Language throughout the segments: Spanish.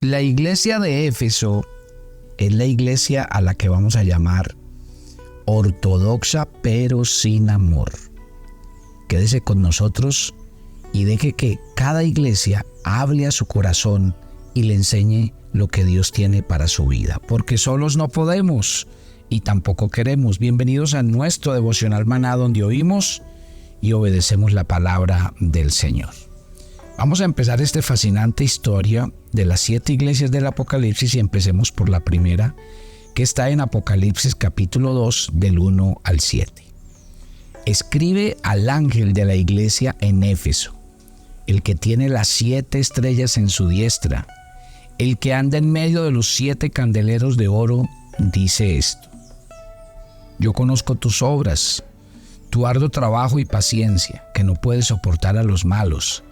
La iglesia de Éfeso es la iglesia a la que vamos a llamar ortodoxa pero sin amor. Quédese con nosotros y deje que cada iglesia hable a su corazón y le enseñe lo que Dios tiene para su vida, porque solos no podemos y tampoco queremos. Bienvenidos a nuestro devocional Maná, donde oímos y obedecemos la palabra del Señor. Vamos a empezar esta fascinante historia de las 7 iglesias del Apocalipsis y empecemos por la primera, que está en Apocalipsis capítulo 2 del 1 al 7. Escribe al ángel de la iglesia en Éfeso, el que tiene las 7 estrellas en su diestra, el que anda en medio de los 7 candeleros de oro, dice esto: Yo conozco tus obras, tu arduo trabajo y paciencia, que no puedes soportar a los malos,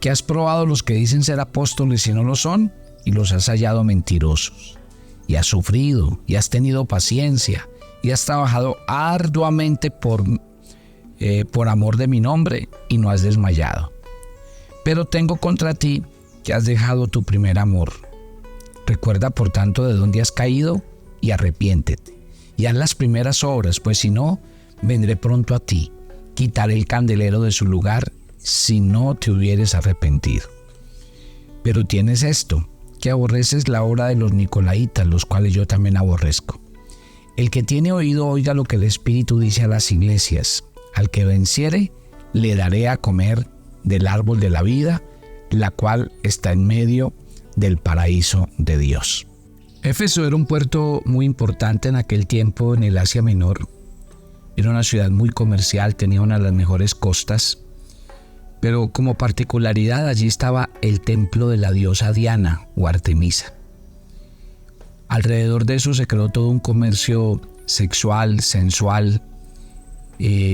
que has probado los que dicen ser apóstoles y no lo son, y los has hallado mentirosos. Y has sufrido, y has tenido paciencia, y has trabajado arduamente por amor de mi nombre, y no has desmayado. Pero tengo contra ti que has dejado tu primer amor. Recuerda, por tanto, de dónde has caído, y arrepiéntete. Y haz las primeras obras, pues si no, vendré pronto a ti, quitaré el candelero de su lugar, si no te hubieres arrepentido. Pero tienes esto, que aborreces la obra de los nicolaítas, los cuales yo también aborrezco. El que tiene oído, oiga lo que el Espíritu dice a las iglesias. Al que venciere, le daré a comer del árbol de la vida, la cual está en medio del paraíso de Dios. Éfeso era un puerto muy importante en aquel tiempo en el Asia Menor. Era una ciudad muy comercial, tenía una de las mejores costas. Pero como particularidad, allí estaba el templo de la diosa Diana o Artemisa. Alrededor de eso se creó todo un comercio sexual, sensual,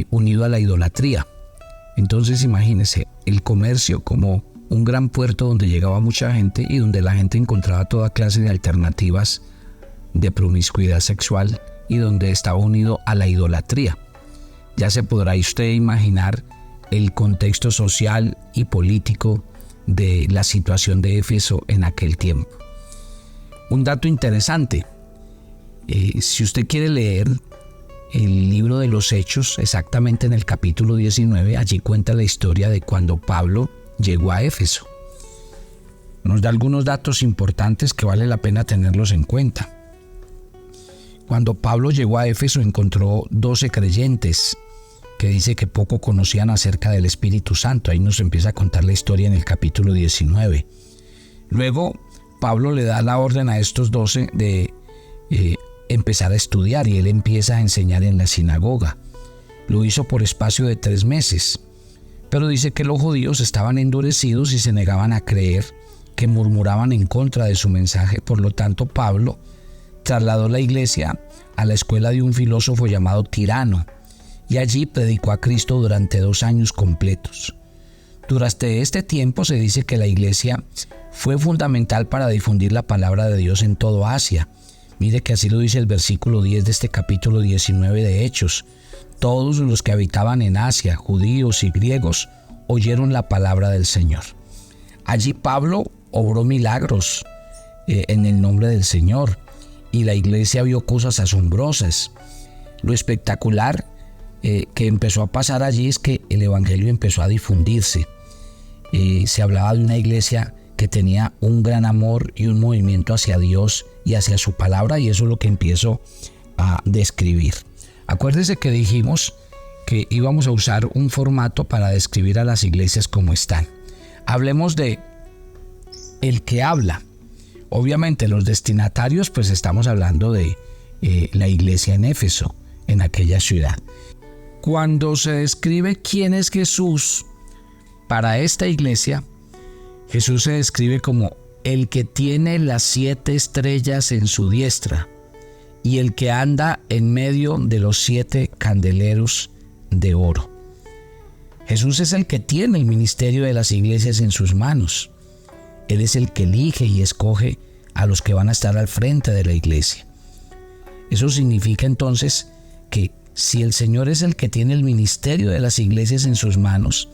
unido a la idolatría. Entonces imagínense, el comercio como un gran puerto donde llegaba mucha gente y donde la gente encontraba toda clase de alternativas de promiscuidad sexual y donde estaba unido a la idolatría. Ya se podrá usted imaginar el contexto social y político de la situación de Éfeso en aquel tiempo. Un dato interesante, si usted quiere leer el libro de los Hechos, exactamente en el capítulo 19, allí cuenta la historia de cuando Pablo llegó a Éfeso. Nos da algunos datos importantes que vale la pena tenerlos en cuenta. Cuando Pablo llegó a Éfeso encontró 12 creyentes que dice que poco conocían acerca del Espíritu Santo. Ahí nos empieza a contar la historia en el capítulo 19. Luego Pablo le da la orden a estos 12 de empezar a estudiar y él empieza a enseñar en la sinagoga. Lo hizo por espacio de 3 meses. Pero dice que los judíos estaban endurecidos y se negaban a creer, que murmuraban en contra de su mensaje. Por lo tanto, Pablo trasladó la iglesia a la escuela de un filósofo llamado Tirano, y allí predicó a Cristo durante 2 años completos. Durante este tiempo se dice que la iglesia fue fundamental para difundir la palabra de Dios en todo Asia. Mire que así lo dice el versículo 10 de este capítulo 19 de Hechos. Todos los que habitaban en Asia, judíos y griegos, oyeron la palabra del Señor. Allí Pablo obró milagros en el nombre del Señor, y la iglesia vio cosas asombrosas. Lo espectacular que empezó a pasar allí es que el evangelio empezó a difundirse. Se hablaba de una iglesia que tenía un gran amor y un movimiento hacia Dios y hacia su palabra, y eso es lo que empiezo a describir. Acuérdese que dijimos que íbamos a usar un formato para describir a las iglesias como están. Hablemos de el que habla. Obviamente los destinatarios, pues estamos hablando de la iglesia en Éfeso, en aquella ciudad. Cuando se describe quién es Jesús para esta iglesia, Jesús se describe como el que tiene las 7 estrellas en su diestra y el que anda en medio de los 7 candeleros de oro. Jesús es el que tiene el ministerio de las iglesias en sus manos. Él es el que elige y escoge a los que van a estar al frente de la iglesia. Eso significa entonces que si el Señor es el que tiene el ministerio de las iglesias en sus manos,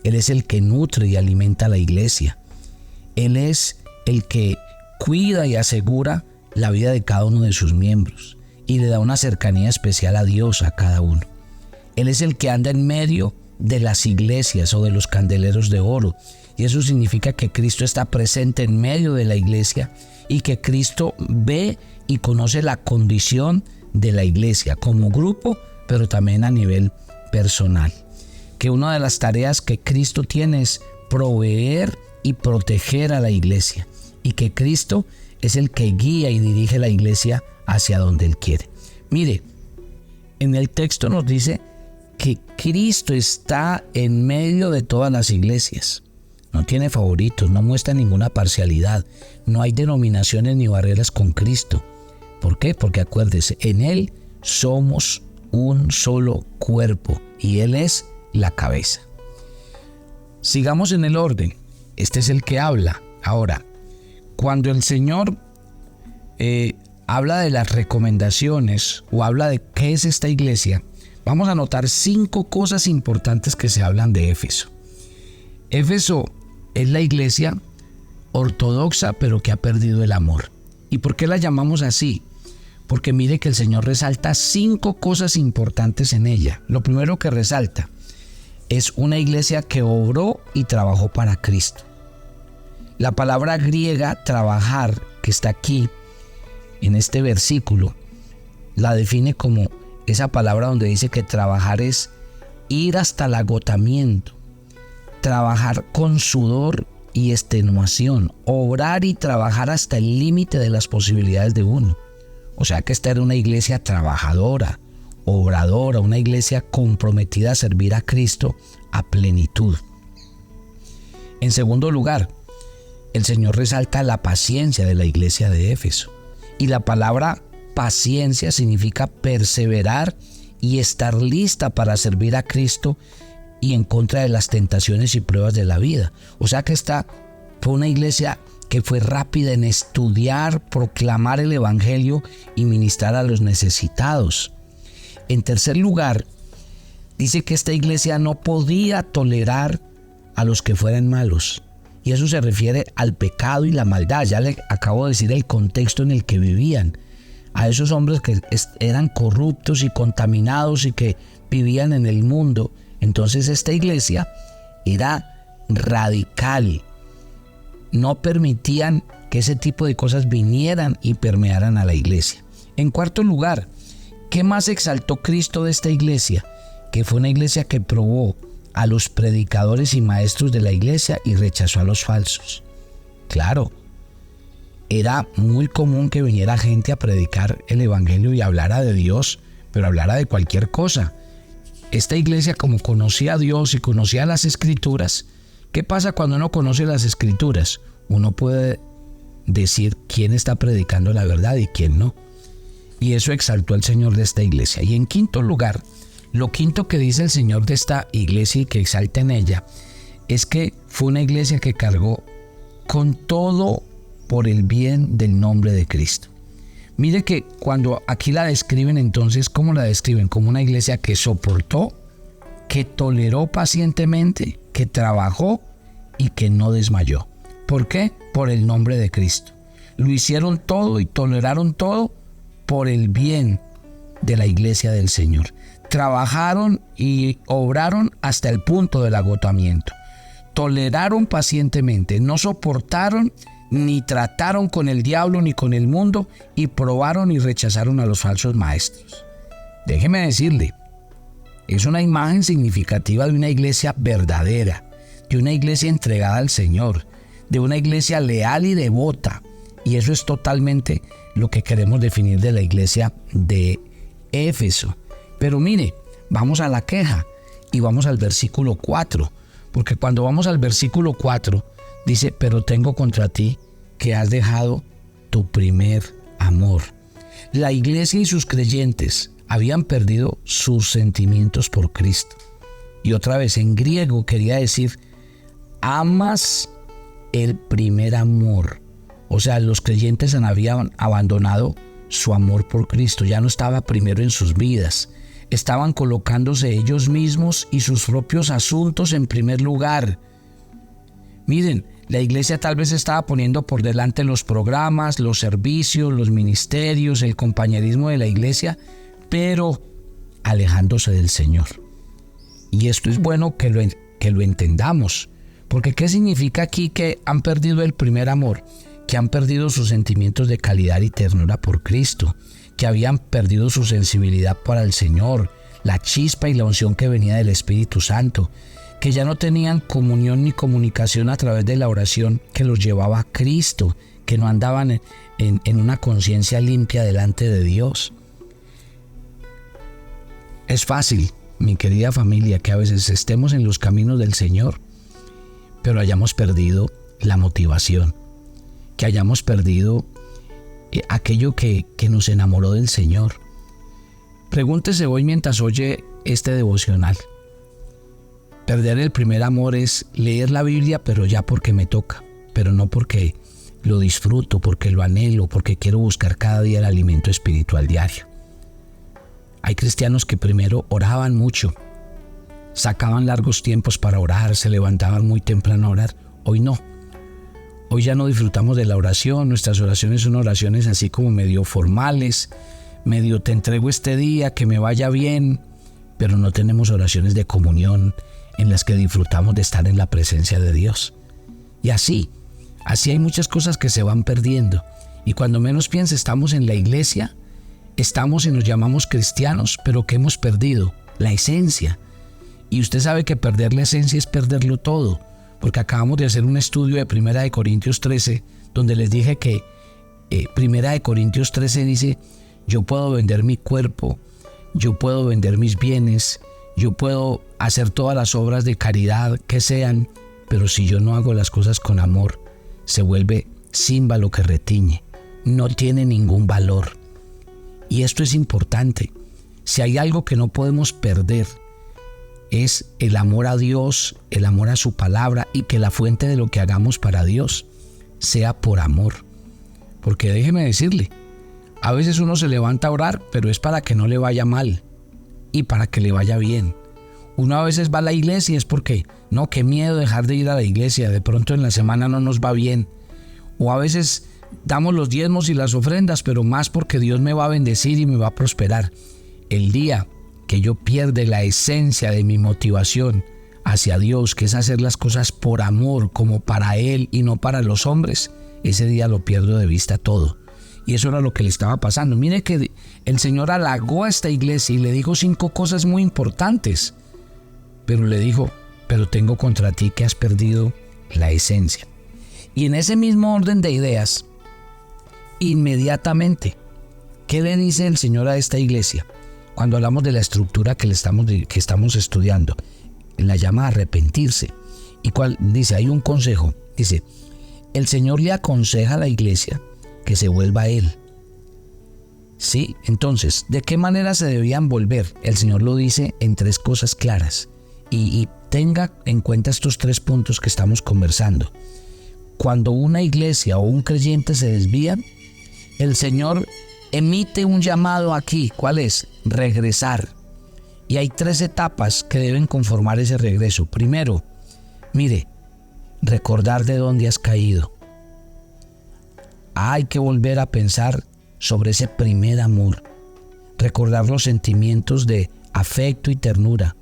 Él es el que nutre y alimenta a la iglesia. Él es el que cuida y asegura la vida de cada uno de sus miembros y le da una cercanía especial a Dios a cada uno. Él es el que anda en medio de las iglesias o de los candeleros de oro, y eso significa que Cristo está presente en medio de la iglesia y que Cristo ve y conoce la condición de la iglesia como grupo, pero también a nivel personal. Que una de las tareas que Cristo tiene es proveer y proteger a la iglesia, y que Cristo es el que guía y dirige la iglesia hacia donde Él quiere. Mire, en el texto nos dice que Cristo está en medio de todas las iglesias. No tiene favoritos, no muestra ninguna parcialidad, no hay denominaciones ni barreras con Cristo. ¿Por qué? Porque acuérdese, en Él somos un solo cuerpo y Él es la cabeza. Sigamos en el orden. Este es el que habla. Ahora, cuando el Señor habla de las recomendaciones o habla de qué es esta iglesia, vamos a notar 5 cosas importantes que se hablan de Éfeso. Éfeso es la iglesia ortodoxa, pero que ha perdido el amor. ¿Y por qué la llamamos así? Porque mire que el Señor resalta 5 cosas importantes en ella. Lo primero que resalta es una iglesia que obró y trabajó para Cristo. La palabra griega trabajar, que está aquí en este versículo, la define como esa palabra donde dice que trabajar es ir hasta el agotamiento, trabajar con sudor y extenuación, obrar y trabajar hasta el límite de las posibilidades de uno. O sea que esta era una iglesia trabajadora, obradora, una iglesia comprometida a servir a Cristo a plenitud. En segundo lugar, el Señor resalta la paciencia de la iglesia de Éfeso. Y la palabra paciencia significa perseverar y estar lista para servir a Cristo y en contra de las tentaciones y pruebas de la vida. O sea que esta fue una iglesia que fue rápida en estudiar, proclamar el evangelio y ministrar a los necesitados. En tercer lugar, dice que esta iglesia no podía tolerar a los que fueran malos. Y eso se refiere al pecado y la maldad. Ya le acabo de decir el contexto en el que vivían. A esos hombres que eran corruptos y contaminados y que vivían en el mundo. Entonces esta iglesia era radical. No permitían que ese tipo de cosas vinieran y permearan a la iglesia. En cuarto lugar, ¿qué más exaltó Cristo de esta iglesia? Que fue una iglesia que probó a los predicadores y maestros de la iglesia y rechazó a los falsos. Claro, era muy común que viniera gente a predicar el evangelio y hablara de Dios, pero hablara de cualquier cosa. Esta iglesia, como conocía a Dios y conocía las escrituras, ¿qué pasa cuando uno conoce las escrituras? Uno puede decir quién está predicando la verdad y quién no. Y eso exaltó al Señor de esta iglesia. Y en quinto lugar, lo quinto que dice el Señor de esta iglesia y que exalta en ella es que fue una iglesia que cargó con todo por el bien del nombre de Cristo. Mire que cuando aquí la describen, entonces, ¿cómo la describen? Como una iglesia que soportó, que toleró pacientemente, que trabajó y que no desmayó. ¿Por qué? Por el nombre de Cristo. Lo hicieron todo y toleraron todo por el bien de la iglesia del Señor. Trabajaron y obraron hasta el punto del agotamiento. Toleraron pacientemente, no soportaron ni trataron con el diablo ni con el mundo y probaron y rechazaron a los falsos maestros. Déjeme decirle, es una imagen significativa de una iglesia verdadera, de una iglesia entregada al Señor, de una iglesia leal y devota. Y eso es totalmente lo que queremos definir de la iglesia de Éfeso. Pero mire, vamos a la queja y vamos al versículo 4, porque cuando vamos al versículo 4 dice, pero tengo contra ti que has dejado tu primer amor. La iglesia y sus creyentes habían perdido sus sentimientos por Cristo. Y otra vez en griego quería decir, amas el primer amor. O sea, los creyentes habían abandonado su amor por Cristo, ya no estaba primero en sus vidas. Estaban colocándose ellos mismos y sus propios asuntos en primer lugar. Miren, La iglesia tal vez estaba poniendo por delante los programas, los servicios, los ministerios, el compañerismo de la iglesia, pero alejándose del Señor. Y esto es bueno que lo entendamos, porque ¿qué significa aquí que han perdido el primer amor? Que han perdido sus sentimientos de calidad y ternura por Cristo, que habían perdido su sensibilidad para el Señor, la chispa y la unción que venía del Espíritu Santo, que ya no tenían comunión ni comunicación a través de la oración que los llevaba a Cristo, que no andaban en una conciencia limpia delante de Dios. Es fácil, mi querida familia, que a veces estemos en los caminos del Señor, pero hayamos perdido la motivación, que hayamos perdido aquello que nos enamoró del Señor. Pregúntese hoy mientras oye este devocional. Perder el primer amor es leer la Biblia, pero ya porque me toca, pero no porque lo disfruto, porque lo anhelo, porque quiero buscar cada día el alimento espiritual diario. Hay cristianos que primero oraban mucho, sacaban largos tiempos para orar, se levantaban muy temprano a orar. Hoy no. Hoy ya no disfrutamos de la oración. Nuestras oraciones son oraciones así como medio formales, medio te entrego este día, que me vaya bien, pero no tenemos oraciones de comunión en las que disfrutamos de estar en la presencia de Dios. Y así hay muchas cosas que se van perdiendo. Y cuando menos piense, estamos en la iglesia, estamos y nos llamamos cristianos, pero que hemos perdido la esencia. Y usted sabe que perder la esencia es perderlo todo, porque acabamos de hacer un estudio de 1 Corintios 13, donde les dije que 1 Corintios 13 dice: yo puedo vender mi cuerpo, yo puedo vender mis bienes, yo puedo hacer todas las obras de caridad que sean, pero si yo no hago las cosas con amor, se vuelve címbalo que retiñe, no tiene ningún valor. Y esto es importante. Si hay algo que no podemos perder, es el amor a Dios, el amor a su palabra, y que la fuente de lo que hagamos para Dios sea por amor. Porque déjeme decirle, a veces uno se levanta a orar, pero es para que no le vaya mal y para que le vaya bien. Uno a veces va a la iglesia y es porque, no, qué miedo dejar de ir a la iglesia, de pronto en la semana no nos va bien. O a veces damos los diezmos y las ofrendas, pero más porque Dios me va a bendecir y me va a prosperar. El día que yo pierde la esencia de mi motivación hacia Dios, que es hacer las cosas por amor, como para Él y no para los hombres, ese día lo pierdo de vista todo. Y eso era lo que le estaba pasando. Mire que el Señor halagó a esta iglesia y le dijo 5 cosas muy importantes. Pero le dijo, pero tengo contra ti que has perdido la esencia. Y en ese mismo orden de ideas, inmediatamente, ¿qué le dice el Señor a esta iglesia? Cuando hablamos de la estructura que estamos estudiando, la llama a arrepentirse. Y dice, hay un consejo. Dice, el Señor le aconseja a la iglesia que se vuelva a Él. ¿Sí? Entonces, ¿de qué manera se debían volver? El Señor lo dice en 3 cosas claras. Y tenga en cuenta estos 3 puntos que estamos conversando. Cuando una iglesia o un creyente se desvían, el Señor emite un llamado aquí. ¿Cuál es? Regresar. Y hay 3 etapas que deben conformar ese regreso. Primero, mire, recordar de dónde has caído. Hay que volver a pensar sobre ese primer amor. Recordar los sentimientos de afecto y ternura,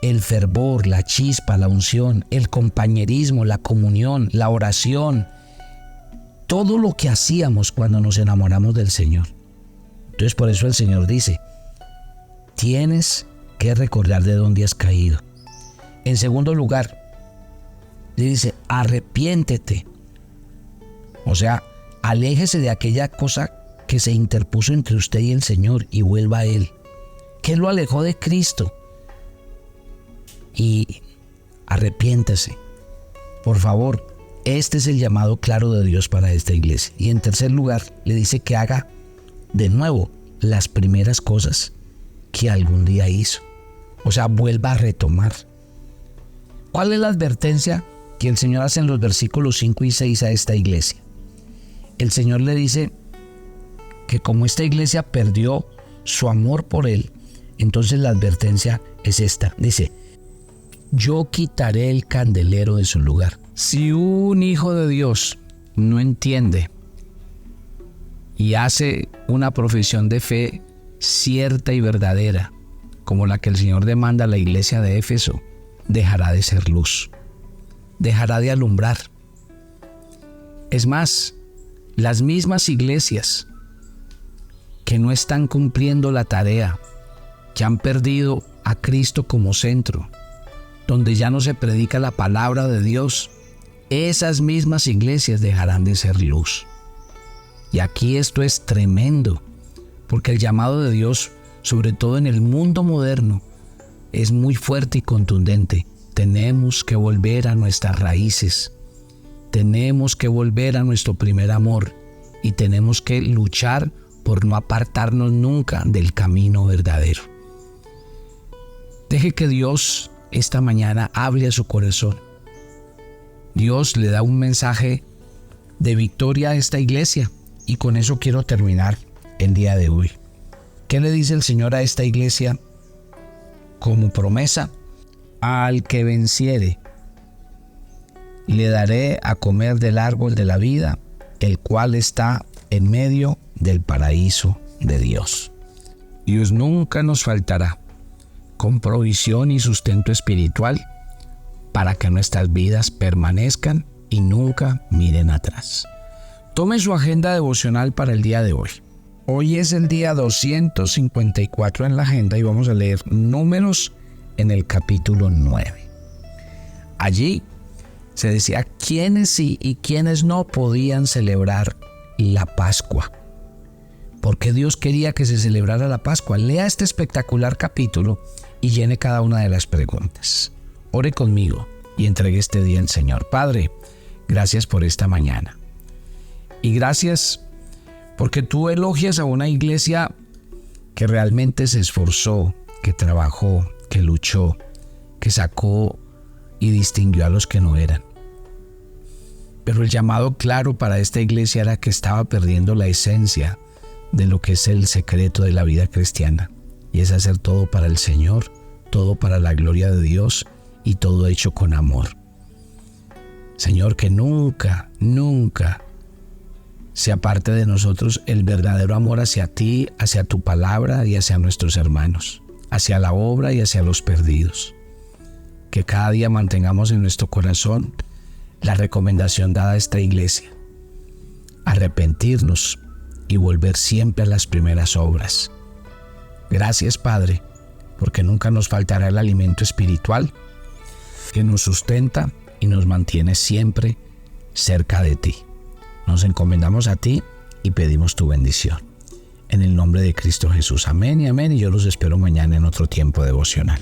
el fervor, la chispa, la unción, el compañerismo, la comunión, la oración, todo lo que hacíamos cuando nos enamoramos del Señor. Entonces por eso el Señor dice, tienes que recordar de dónde has caído. En segundo lugar, le dice, arrepiéntete. O sea, aléjese de aquella cosa que se interpuso entre usted y el Señor y vuelva a Él. ¿Qué lo alejó de Cristo? Y arrepiéntase. Por favor, este es el llamado claro de Dios para esta iglesia. Y en tercer lugar, le dice que haga de nuevo las primeras cosas que algún día hizo. O sea, vuelva a retomar. ¿Cuál es la advertencia que el Señor hace en los versículos 5 y 6 a esta iglesia? El Señor le dice que como esta iglesia perdió su amor por Él, entonces la advertencia es esta. Dice, yo quitaré el candelero de su lugar. Si un hijo de Dios no entiende y hace una profesión de fe cierta y verdadera, como la que el Señor demanda a la iglesia de Éfeso, dejará de ser luz, dejará de alumbrar. Es más, las mismas iglesias que no están cumpliendo la tarea, que han perdido a Cristo como centro, donde ya no se predica la palabra de Dios, esas mismas iglesias dejarán de ser luz. Y aquí esto es tremendo, porque el llamado de Dios, sobre todo en el mundo moderno, es muy fuerte y contundente. Tenemos que volver a nuestras raíces, tenemos que volver a nuestro primer amor y tenemos que luchar por no apartarnos nunca del camino verdadero. Deje que Dios esta mañana hable a su corazón. Dios le da un mensaje de victoria a esta iglesia y con eso quiero terminar el día de hoy. ¿Qué le dice el Señor a esta iglesia como promesa? Al que venciere, le daré a comer del árbol de la vida, el cual está en medio del paraíso de Dios. Dios nunca nos faltará con provisión y sustento espiritual para que nuestras vidas permanezcan y nunca miren atrás. Tome su agenda devocional para el día de hoy. Hoy es el día 254 en la agenda y vamos a leer Números en el capítulo 9. Allí se decía quiénes sí y quiénes no podían celebrar la Pascua. ¿Por qué Dios quería que se celebrara la Pascua? Lea este espectacular capítulo y llene cada una de las preguntas. Ore conmigo y entregue este día al Señor. Padre, gracias por esta mañana. Y gracias porque tú elogias a una iglesia que realmente se esforzó, que trabajó, que luchó, que sacó y distinguió a los que no eran. Pero el llamado claro para esta iglesia era que estaba perdiendo la esencia de lo que es el secreto de la vida cristiana, y es hacer todo para el Señor, todo para la gloria de Dios y todo hecho con amor. Señor, que nunca se aparte de nosotros el verdadero amor hacia ti, hacia tu palabra y hacia nuestros hermanos, hacia la obra y hacia los perdidos. Que cada día mantengamos en nuestro corazón la recomendación dada a esta iglesia: arrepentirnos y volver siempre a las primeras obras. Gracias, Padre, porque nunca nos faltará el alimento espiritual que nos sustenta y nos mantiene siempre cerca de ti. Nos encomendamos a ti y pedimos tu bendición. En el nombre de Cristo Jesús. Amén y amén. Y yo los espero mañana en otro tiempo devocional.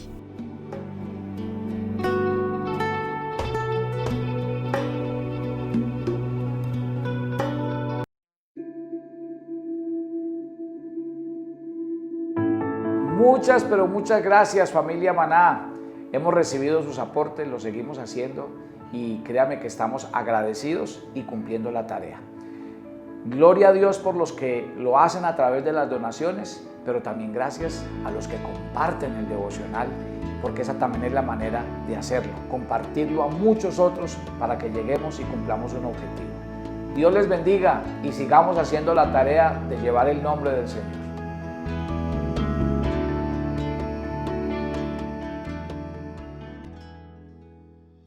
Muchas, pero muchas gracias, familia Maná. Hemos recibido sus aportes, lo seguimos haciendo y créame que estamos agradecidos y cumpliendo la tarea. Gloria a Dios por los que lo hacen a través de las donaciones, pero también gracias a los que comparten el devocional, porque esa también es la manera de hacerlo, compartirlo a muchos otros para que lleguemos y cumplamos un objetivo. Dios les bendiga y sigamos haciendo la tarea de llevar el nombre del Señor.